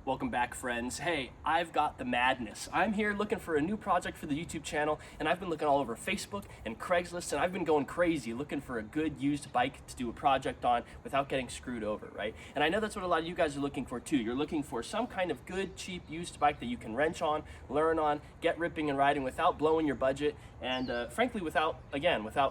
Welcome back, friends. Hey, I've got the madness. I'm here looking for a new project for the YouTube channel, and I've been looking all over Facebook and Craigslist, and I've been going crazy looking for a good used bike to do a project on without getting screwed over, right? And I know that's what a lot of you guys are looking for too. You're looking for some kind of good, cheap, used bike that you can wrench on, learn on, get ripping and riding without blowing your budget, and frankly, without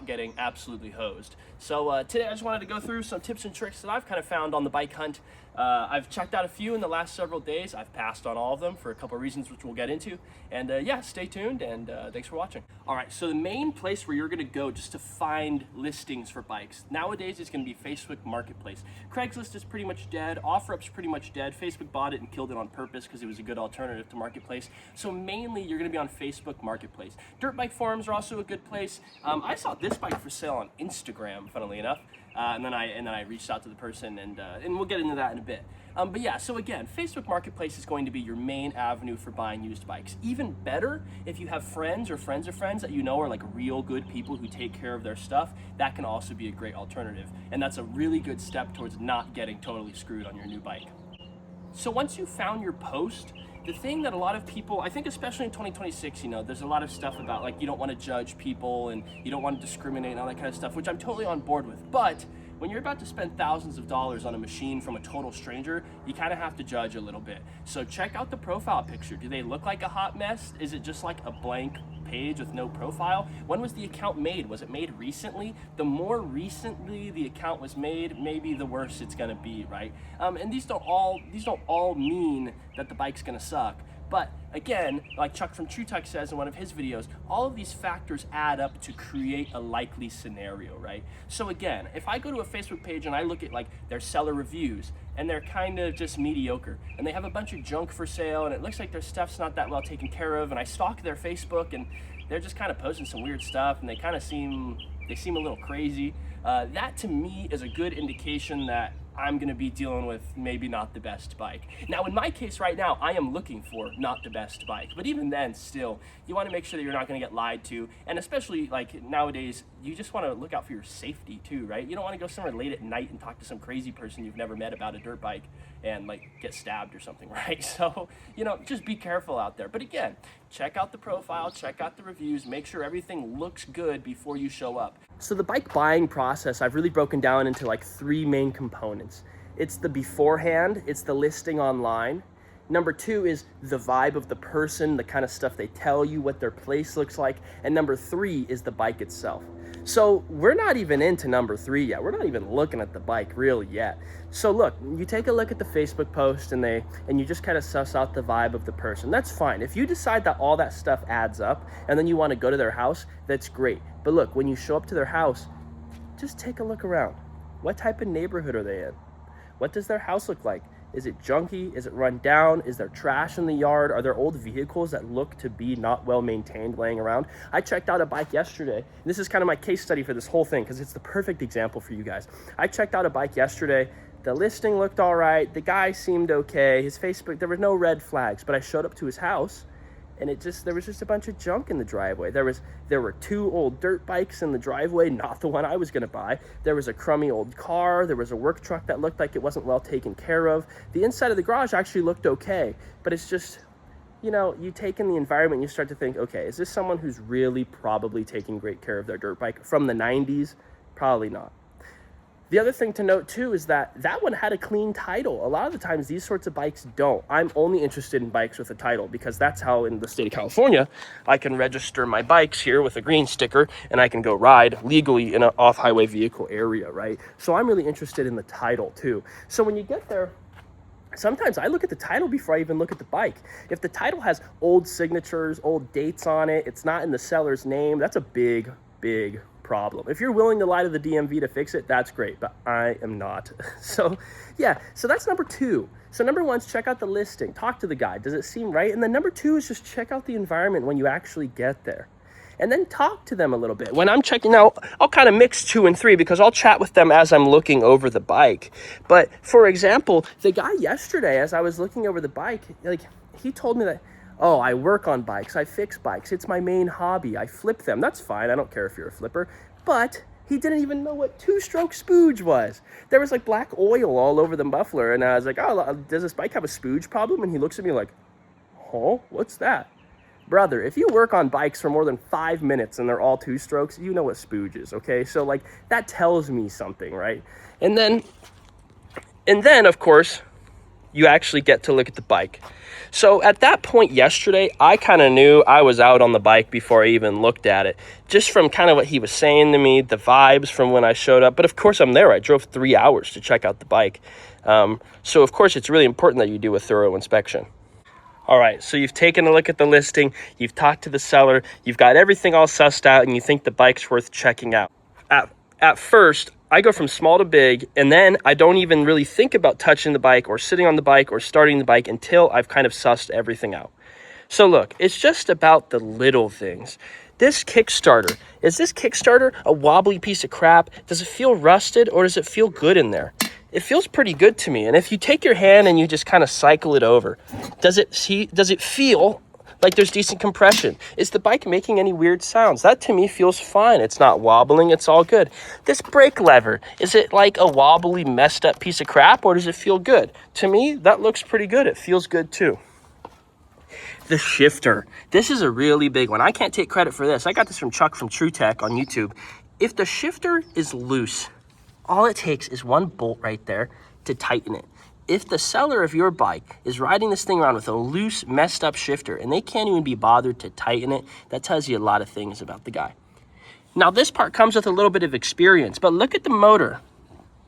getting absolutely hosed. So today I just wanted to go through some tips and tricks that I've kind of found on the bike hunt. I've checked out a few in the last several days. I've passed on all of them for a couple of reasons which we'll get into. And yeah, stay tuned and thanks for watching. All right, so the main place where you're gonna go just to find listings for bikes, nowadays it's gonna be Facebook Marketplace. Craigslist is pretty much dead, OfferUp's pretty much dead. Facebook bought it and killed it on purpose because it was a good alternative to Marketplace. So mainly you're gonna be on Facebook Marketplace. Dirt bike forums are also a good place. I saw this bike for sale on Instagram, funnily enough. And then I reached out to the person, and we'll get into that in a bit. But yeah, so again, Facebook Marketplace is going to be your main avenue for buying used bikes. Even better, if you have friends of friends that you know are like real good people who take care of their stuff, that can also be a great alternative. And that's a really good step towards not getting totally screwed on your new bike. So once you found your post, the thing that a lot of people, I think especially in 2026, there's a lot of stuff about like you don't want to judge people and you don't want to discriminate and all that kind of stuff, which I'm totally on board with. But when you're about to spend thousands of dollars on a machine from a total stranger, you kind of have to judge a little bit. So check out the profile picture. Do they look like a hot mess? Is it just like a blank page with no profile? When was the account made? Was it made recently? The more recently the account was made, maybe the worse it's gonna be, right? And these don't all mean that the bike's gonna suck. But again, like Chuck from True Tech says in one of his videos, all of these factors add up to create a likely scenario, right? So again, if I go to a Facebook page and I look at like their seller reviews and they're kind of just mediocre and they have a bunch of junk for sale and it looks like their stuff's not that well taken care of, and I stalk their Facebook and they're just kind of posting some weird stuff and they kind of seem a little crazy, that to me is a good indication that I'm gonna be dealing with maybe not the best bike. Now in my case right now, I am looking for not the best bike, but even then still, you wanna make sure that you're not gonna get lied to, and especially like nowadays, you just wanna look out for your safety too, right? You don't wanna go somewhere late at night and talk to some crazy person you've never met about a dirt bike and like get stabbed or something, right? So, just be careful out there. But again, check out the profile, check out the reviews, make sure everything looks good before you show up. So the bike buying process, I've really broken down into like three main components. It's the beforehand, it's the listing online. Number two is the vibe of the person, the kind of stuff they tell you, what their place looks like. And number three is the bike itself. So we're not even into number three yet. We're not even looking at the bike really yet. So look, you take a look at the Facebook post and you just kind of suss out the vibe of the person. That's fine. If you decide that all that stuff adds up and then you want to go to their house, that's great. But look, when you show up to their house, just take a look around. What type of neighborhood are they in? What does their house look like? Is it junky? Is it run down? Is there trash in the yard? Are there old vehicles that look to be not well maintained laying around? I checked out a bike yesterday. This is kind of my case study for this whole thing because it's the perfect example for you guys. I checked out a bike yesterday. The listing looked all right. The guy seemed okay. His Facebook, there were no red flags, but I showed up to his house and there was just a bunch of junk in the driveway. There were two old dirt bikes in the driveway, not the one I was gonna buy. There was a crummy old car. There was a work truck that looked like it wasn't well taken care of. The inside of the garage actually looked okay, but it's just, you take in the environment and you start to think, okay, is this someone who's really probably taking great care of their dirt bike from the 90s? Probably not. The other thing to note too is that one had a clean title. A lot of the times these sorts of bikes don't. I'm only interested in bikes with a title because that's how in the state of California, I can register my bikes here with a green sticker and I can go ride legally in an off-highway vehicle area, right? So I'm really interested in the title too. So when you get there, sometimes I look at the title before I even look at the bike. If the title has old signatures, old dates on it, it's not in the seller's name, that's a big problem. If you're willing to lie to the DMV to fix it, that's great, but I am not. So yeah, so that's number two. So number one is check out the listing, talk to the guy. Does it seem right? And then number two is just check out the environment when you actually get there. And then talk to them a little bit. When I'm checking out, I'll kind of mix 2 and 3 because I'll chat with them as I'm looking over the bike. But for example, the guy yesterday, as I was looking over the bike, he told me that, oh, I work on bikes, I fix bikes, it's my main hobby, I flip them. That's fine, I don't care if you're a flipper, but He didn't even know what two-stroke spooge was. There was like black oil all over the muffler, and I was like, oh, does this bike have a spooge problem? And he looks at me like, huh, what's that? Brother, if you work on bikes for more than 5 minutes and they're all two strokes, you know what spooge is, okay? So like that tells me something, right? And then of course, you actually get to look at the bike. So at that point yesterday, I kind of knew I was out on the bike before I even looked at it, just from kind of what he was saying to me, the vibes from when I showed up. But of course, I'm there. I drove 3 hours to check out the bike. So of course, it's really important that you do a thorough inspection. All right, so you've taken a look at the listing, you've talked to the seller, you've got everything all sussed out, and you think the bike's worth checking out. At first, I go from small to big, and then I don't even really think about touching the bike or sitting on the bike or starting the bike until I've kind of sussed everything out. So look, it's just about the little things. This Kickstarter, is this Kickstarter a wobbly piece of crap? Does it feel rusted, or does it feel good in there? It feels pretty good to me. And if you take your hand and you just kind of cycle it over, does it feel like there's decent compression? Is the bike making any weird sounds? That to me feels fine. It's not wobbling, it's all good. This brake lever, is it like a wobbly, messed up piece of crap, or does it feel good? To me, that looks pretty good. It feels good too. The shifter, this is a really big one. I can't take credit for this. I got this from Chuck from True Tech on YouTube. If the shifter is loose, all it takes is one bolt right there to tighten it. If the seller of your bike is riding this thing around with a loose, messed up shifter and they can't even be bothered to tighten it, that tells you a lot of things about the guy. Now, this part comes with a little bit of experience, but look at the motor.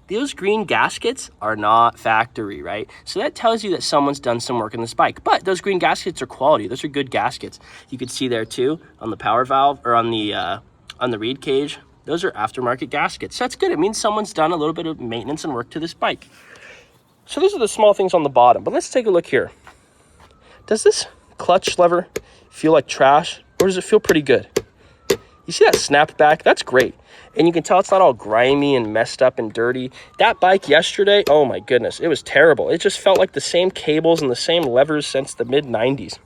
Those green gaskets are not factory, right? So that tells you that someone's done some work on this bike. But those green gaskets are quality. Those are good gaskets. You could see there too on the power valve or on the reed cage. Those are aftermarket gaskets. So that's good. It means someone's done a little bit of maintenance and work to this bike. So those are the small things on the bottom, but let's take a look here. Does this clutch lever feel like trash, or does it feel pretty good? You see that snap back? That's great. And you can tell it's not all grimy and messed up and dirty. That bike yesterday, oh my goodness, it was terrible. It just felt like the same cables and the same levers since the mid-90s.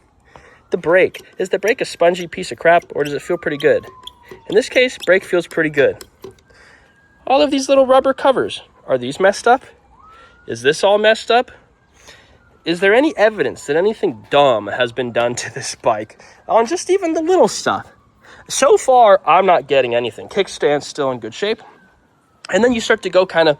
The brake, is the brake a spongy piece of crap, or does it feel pretty good? In this case, brake feels pretty good. All of these little rubber covers, are these messed up? Is this all messed up? Is there any evidence that anything dumb has been done to this bike on just even the little stuff? So far, I'm not getting anything. Kickstand's still in good shape. And then you start to go kind of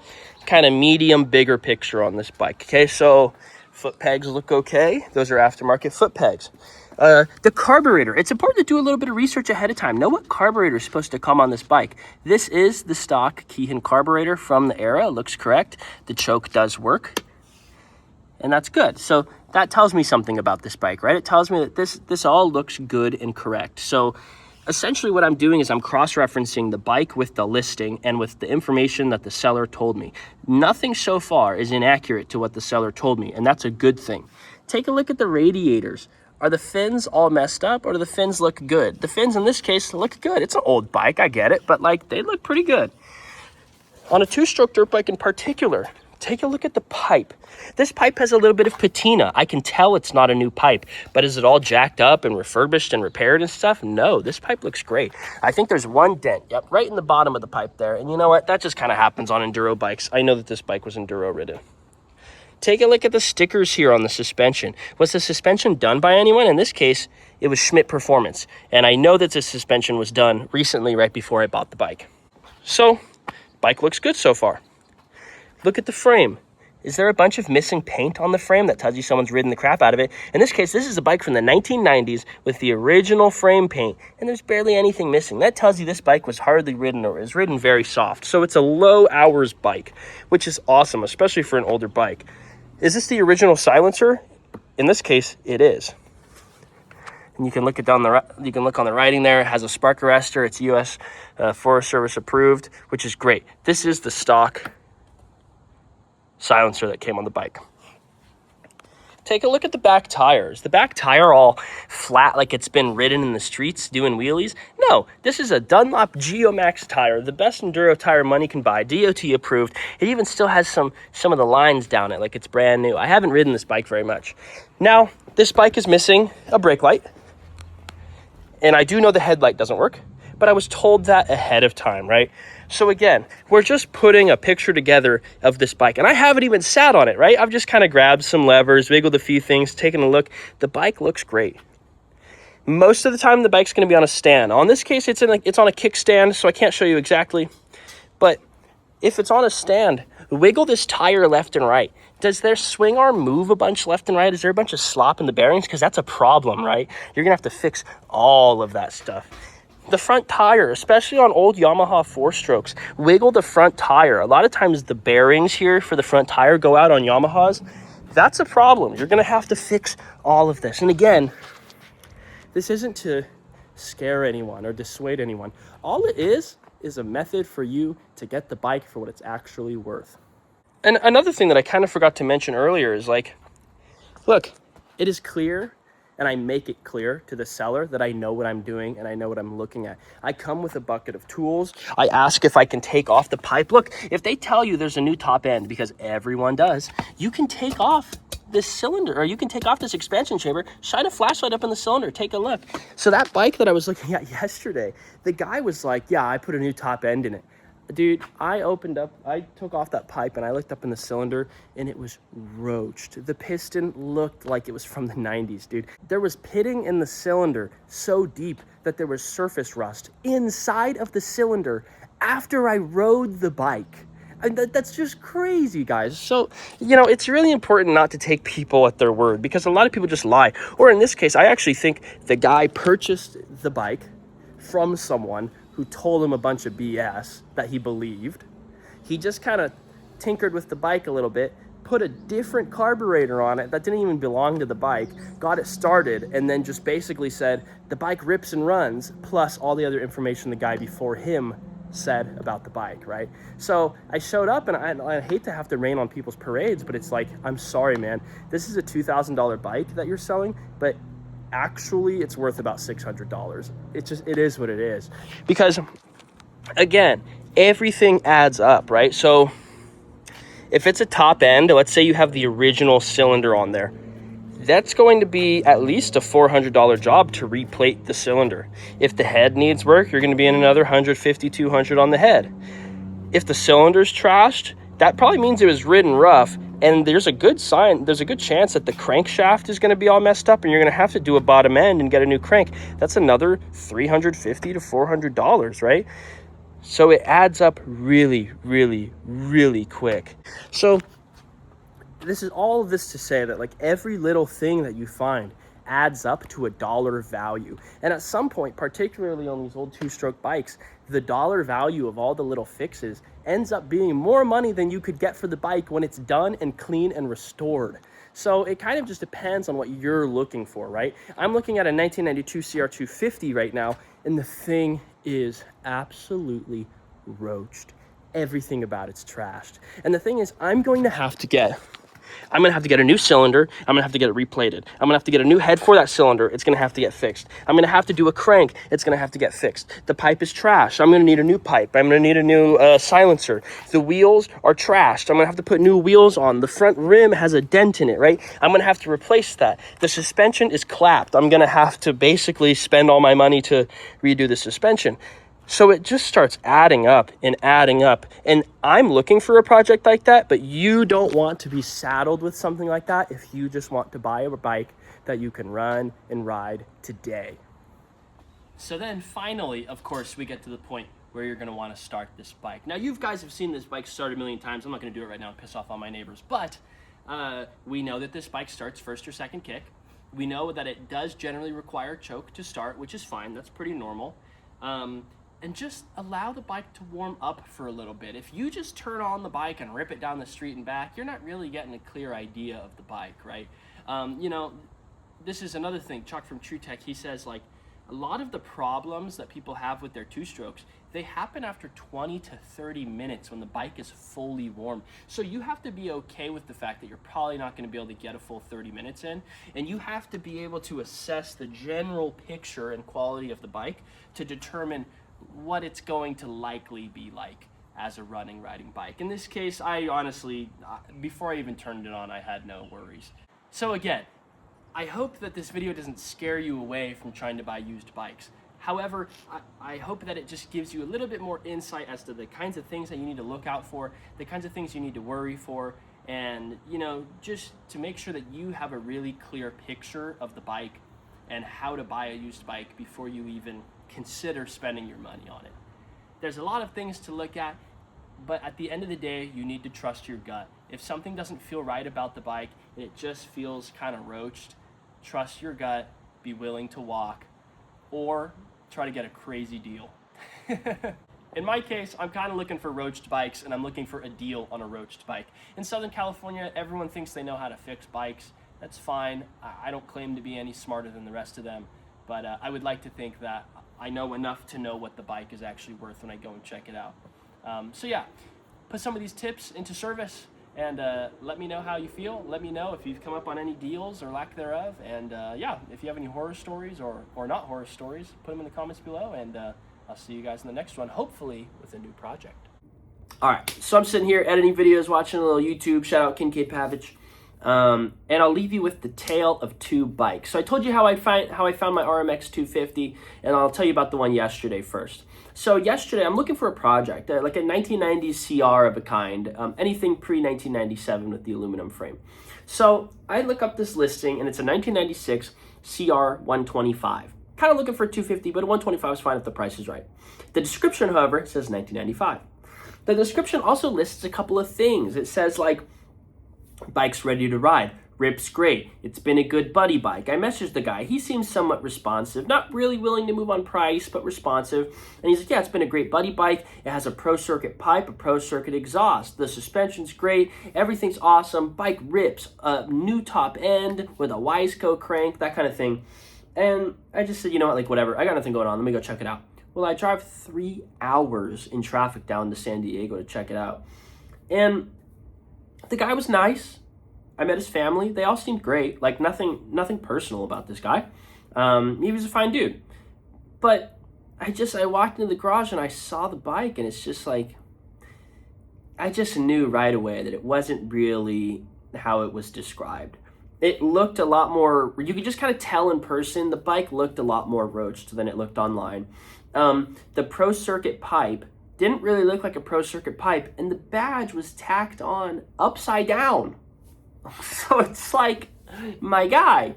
medium, bigger picture on this bike. Okay, so foot pegs look okay. Those are aftermarket foot pegs. The carburetor, it's important to do a little bit of research ahead of time. Know what carburetor is supposed to come on this bike. This is the stock Keehan carburetor from the era. It looks correct. The choke does work, and that's good. So that tells me something about this bike, right? It tells me that this all looks good and correct. So essentially what I'm doing is I'm cross-referencing the bike with the listing and with the information that the seller told me. Nothing so far is inaccurate to what the seller told me, and that's a good thing. Take a look at the radiators. Are the fins all messed up, or do the fins look good? The fins in this case look good. It's an old bike, I get it, but like they look pretty good. On a two-stroke dirt bike in particular, take a look at the pipe. This pipe has a little bit of patina. I can tell it's not a new pipe, but is it all jacked up and refurbished and repaired and stuff? No, this pipe looks great. I think there's one dent, yep, right in the bottom of the pipe there. And you know what? That just kind of happens on enduro bikes. I know that this bike was enduro ridden. Take a look at the stickers here on the suspension. Was the suspension done by anyone? In this case, it was Schmidt Performance. And I know that the suspension was done recently, right before I bought the bike. So, bike looks good so far. Look at the frame. Is there a bunch of missing paint on the frame that tells you someone's ridden the crap out of it? In this case, this is a bike from the 1990s with the original frame paint, and there's barely anything missing. That tells you this bike was hardly ridden or is ridden very soft. So it's a low hours bike, which is awesome, especially for an older bike. Is this the original silencer? In this case, it is. And you can look on the writing there. It has a spark arrestor. It's US Forest Service approved, which is great. This is the stock silencer that came on the bike. Take a look at the back tires. The back tire all flat like it's been ridden in the streets doing wheelies. No, this is a Dunlop Geomax tire, the best enduro tire money can buy, DOT approved. It even still has some of the lines down it like it's brand new. I haven't ridden this bike very much. Now, this bike is missing a brake light. And I do know the headlight doesn't work, but I was told that ahead of time, right? So again, we're just putting a picture together of this bike, and I haven't even sat on it, right? I've just kind of grabbed some levers, wiggled a few things, taken a look. The bike looks great. Most of the time, the bike's going to be on a stand. On this case, it's on a kickstand, so I can't show you exactly. But if it's on a stand, wiggle this tire left and right. Does their swing arm move a bunch left and right? Is there a bunch of slop in the bearings? Because that's a problem, right? You're going to have to fix all of that stuff. The front tire, especially on old Yamaha 4-strokes, wiggle the front tire. A lot of times the bearings here for the front tire go out on Yamahas. That's a problem. You're going to have to fix all of this. And again, this isn't to scare anyone or dissuade anyone. All it is a method for you to get the bike for what it's actually worth. And another thing that I kind of forgot to mention earlier is like, look, it is clear, and I make it clear to the seller that I know what I'm doing and I know what I'm looking at. I come with a bucket of tools. I ask if I can take off the pipe. Look, if they tell you there's a new top end, because everyone does, you can take off this cylinder, or you can take off this expansion chamber, shine a flashlight up in the cylinder, take a look. So that bike that I was looking at yesterday, the guy was like, yeah, I put a new top end in it. Dude, I took off that pipe and I looked up in the cylinder and it was roached. The piston looked like it was from the 90s, dude. There was pitting in the cylinder so deep that there was surface rust inside of the cylinder after I rode the bike. And that's just crazy, guys. So, you know, it's really important not to take people at their word, because a lot of people just lie. Or in this case, I actually think the guy purchased the bike from someone who told him a bunch of BS that he believed. He just kind of tinkered with the bike a little bit, put a different carburetor on it that didn't even belong to the bike, got it started, and then just basically said, the bike rips and runs, plus all the other information the guy before him said about the bike, right? So I showed up, and I hate to have to rain on people's parades, but it's like, I'm sorry, man. This is a $2,000 bike that you're selling, but actually it's worth about $600. It is what it is. Because again, everything adds up, right? So if it's a top end, let's say you have the original cylinder on there, that's going to be at least a $400 job to replate the cylinder. If the head needs work, you're going to be in another $150, $200 on the head. If the cylinder's trashed, that probably means it was ridden rough, and there's a good chance that the crankshaft is going to be all messed up, and you're going to have to do a bottom end and get a new crank. That's another $350 to $400, right? So it adds up really, really, really quick. So this is all of this to say that like every little thing that you find adds up to a dollar value. And at some point, particularly on these old 2-stroke bikes, the dollar value of all the little fixes ends up being more money than you could get for the bike when it's done and clean and restored. So it kind of just depends on what you're looking for, right? I'm looking at a 1992 CR250 right now, and the thing is absolutely roached. Everything about it's trashed. And the thing is, I'm going to have to get a new cylinder. I'm gonna have to get it replated. I'm gonna have to get a new head for that cylinder. It's gonna have to get fixed. I'm gonna have to do a crank. It's gonna have to get fixed. The pipe is trashed. I'm gonna need a new pipe. I'm gonna need a new silencer. The wheels are trashed. I'm gonna have to put new wheels on. The front rim has a dent in it, right? I'm gonna have to replace that. The suspension is clapped. I'm gonna have to basically spend all my money to redo the suspension. So it just starts adding up and adding up. And I'm looking for a project like that, but you don't want to be saddled with something like that if you just want to buy a bike that you can run and ride today. So then finally, of course, we get to the point where you're gonna wanna start this bike. Now, you guys have seen this bike start a million times. I'm not gonna do it right now and piss off all my neighbors, but we know that this bike starts first or second kick. We know that it does generally require choke to start, which is fine. That's pretty normal. And just allow the bike to warm up for a little bit. If you just turn on the bike and rip it down the street and back, you're not really getting a clear idea of the bike, right? You know, this is another thing. Chuck from True Tech, he says, like, a lot of the problems that people have with their 2-strokes, they happen after 20 to 30 minutes when the bike is fully warm. So you have to be okay with the fact that you're probably not going to be able to get a full 30 minutes in, and you have to be able to assess the general picture and quality of the bike to determine what it's going to likely be like as a riding bike. In this case, I honestly, before I even turned it on, I had no worries. So again, I hope that this video doesn't scare you away from trying to buy used bikes. However, I hope that it just gives you a little bit more insight as to the kinds of things that you need to look out for, the kinds of things you need to worry for, and, you know, just to make sure that you have a really clear picture of the bike and how to buy a used bike before you even consider spending your money on it. There's a lot of things to look at, but at the end of the day, you need to trust your gut. If something doesn't feel right about the bike and it just feels kind of roached, trust your gut, be willing to walk, or try to get a crazy deal. In my case, I'm kind of looking for roached bikes, and I'm looking for a deal on a roached bike. In Southern California, everyone thinks they know how to fix bikes. That's fine. I don't claim to be any smarter than the rest of them, but I would like to think that I know enough to know what the bike is actually worth when I go and check it out. So yeah, put some of these tips into service, and let me know how you feel. Let me know if you've come up on any deals or lack thereof. And yeah, if you have any horror stories or not horror stories, put them in the comments below, and I'll see you guys in the next one, hopefully with a new project. All right, so I'm sitting here editing videos, watching a little YouTube. Shout out Kincaid Pavage. And I'll leave you with the tale of two bikes. So I told you how I found my RMX 250, and I'll tell you about the one yesterday first. So yesterday, I'm looking for a project, like a 1990s CR of a kind, anything pre-1997 with the aluminum frame. So I look up this listing, and it's a 1996 CR 125. Kind of looking for a 250, but a 125 is fine if the price is right. The description, however, says 1995. The description also lists a couple of things. It says, like, bike's ready to ride. Rip's great. It's been a good buddy bike. I messaged the guy. He seems somewhat responsive. Not really willing to move on price, but responsive. And he's like, yeah, it's been a great buddy bike. It has a pro circuit pipe, a pro circuit exhaust. The suspension's great. Everything's awesome. Bike rips. A new top end with a Wiseco crank, that kind of thing. And I just said, you know what, like, whatever. I got nothing going on. Let me go check it out. Well, I drive 3 hours in traffic down to San Diego to check it out. And the guy was nice. I met his family. They all seemed great. Like, nothing personal about this guy. He was a fine dude. But I walked into the garage and I saw the bike, and it's just like, I just knew right away that it wasn't really how it was described. It looked a lot more, you could just kind of tell in person, the bike looked a lot more roached than it looked online. The pro circuit pipe didn't really look like a pro circuit pipe, and the badge was tacked on upside down. So it's like, my guy,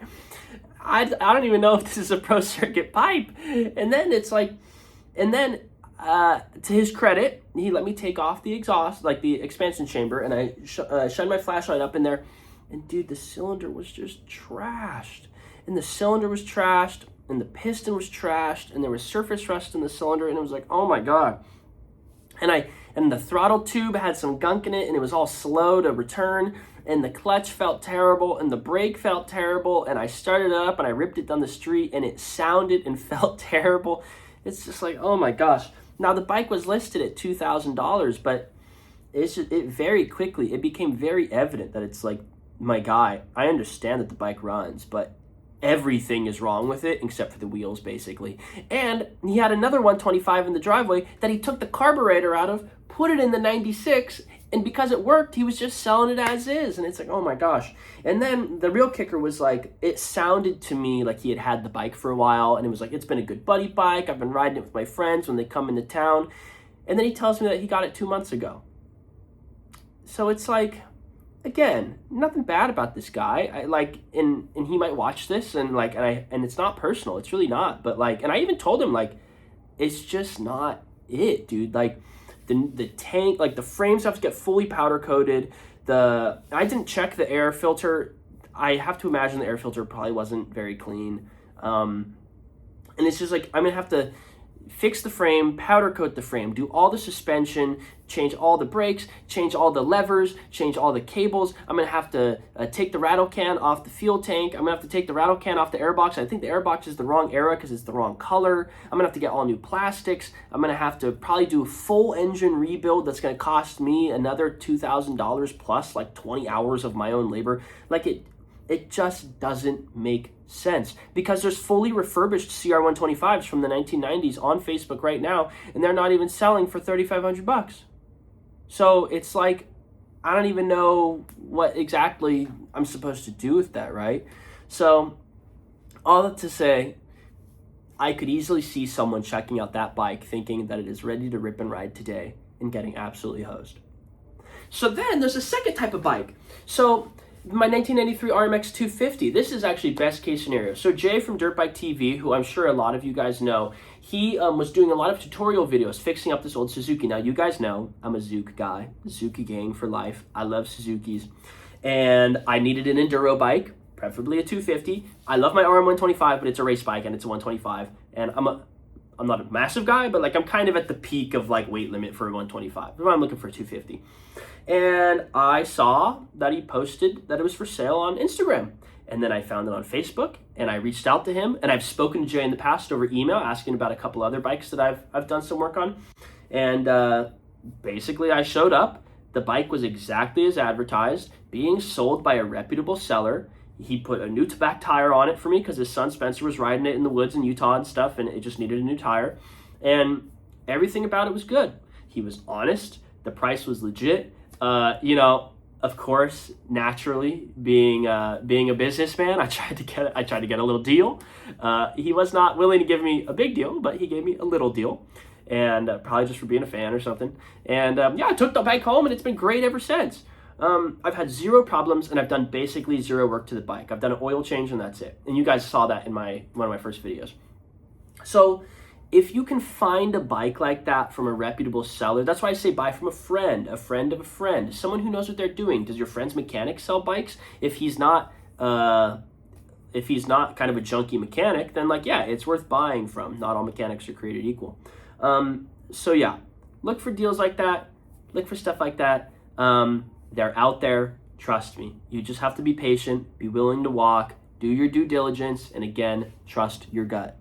I don't even know if this is a pro circuit pipe. And then it's like, to his credit, he let me take off the exhaust, like the expansion chamber, and I shined my flashlight up in there, and dude, the cylinder was just trashed. And the cylinder was trashed, and the piston was trashed, and there was surface rust in the cylinder, and it was like, oh my God. And the throttle tube had some gunk in it, and it was all slow to return, and the clutch felt terrible, and the brake felt terrible, and I started it up, and I ripped it down the street, and it sounded and felt terrible. It's just like, oh my gosh. Now, the bike was listed at $2,000, but it very quickly, it became very evident that it's like, my guy, I understand that the bike runs, but everything is wrong with it except for the wheels, basically. And he had another 125 in the driveway that he took the carburetor out of, put it in the 96, and because it worked, he was just selling it as is. And it's like, oh my gosh. And then the real kicker was, like, it sounded to me like he had the bike for a while, and it was like, it's been a good buddy bike. I've been riding it with my friends when they come into town. And then he tells me that he got it 2 months ago. So it's like, again, nothing bad about this guy. And he might watch this, and it's not personal. It's really not. But like, and I even told him, like, it's just not it, dude. Like, the tank, like, the frames have to get fully powder coated. I didn't check the air filter. I have to imagine the air filter probably wasn't very clean. And it's just like, I'm gonna have to fix the frame, powder coat the frame, do all the suspension, change all the brakes, change all the levers, change all the cables. I'm going to have to take the rattle can off the fuel tank. I'm going to have to take the rattle can off the airbox. I think the airbox is the wrong era because it's the wrong color. I'm going to have to get all new plastics. I'm going to have to probably do a full engine rebuild that's going to cost me another $2,000 plus, like 20 hours of my own labor. Like, it just doesn't make sense, because there's fully refurbished CR125s from the 1990s on Facebook right now, and they're not even selling for $3,500. So it's like, I don't even know what exactly I'm supposed to do with that, right? So all that to say, I could easily see someone checking out that bike thinking that it is ready to rip and ride today and getting absolutely hosed. So then there's a second type of bike. So my 1993 RMX 250, this is actually best case scenario. So Jay from Dirtbike TV, who I'm sure a lot of you guys know, he was doing a lot of tutorial videos fixing up this old Suzuki. Now you guys know I'm a Zook guy, Suzuki gang for life. I love Suzukis. And I needed an enduro bike, preferably a 250. I love my RM125, but it's a race bike and it's a 125. And I'm not a massive guy, but like I'm kind of at the peak of like weight limit for a 125. But I'm looking for a 250. And I saw that he posted that it was for sale on Instagram. And then I found it on Facebook and I reached out to him, and I've spoken to Jay in the past over email asking about a couple other bikes that I've done some work on. And basically I showed up. The bike was exactly as advertised, being sold by a reputable seller. He put a new back tire on it for me because his son Spencer was riding it in the woods in Utah and stuff, and it just needed a new tire. And everything about it was good. He was honest. The price was legit. Of course, naturally, being a businessman, I tried to get a little deal. He was not willing to give me a big deal, but he gave me a little deal, and probably just for being a fan or something. And I took the bike home, and it's been great ever since. I've had zero problems, and I've done basically zero work to the bike. I've done an oil change, and that's it. And you guys saw that in one of my first videos. So if you can find a bike like that from a reputable seller, that's why I say buy from a friend of a friend, someone who knows what they're doing. Does your friend's mechanic sell bikes? If he's not kind of a junky mechanic, then it's worth buying from. Not all mechanics are created equal. Look for deals like that. Look for stuff like that. They're out there. Trust me. You just have to be patient, be willing to walk, do your due diligence, and again, trust your gut.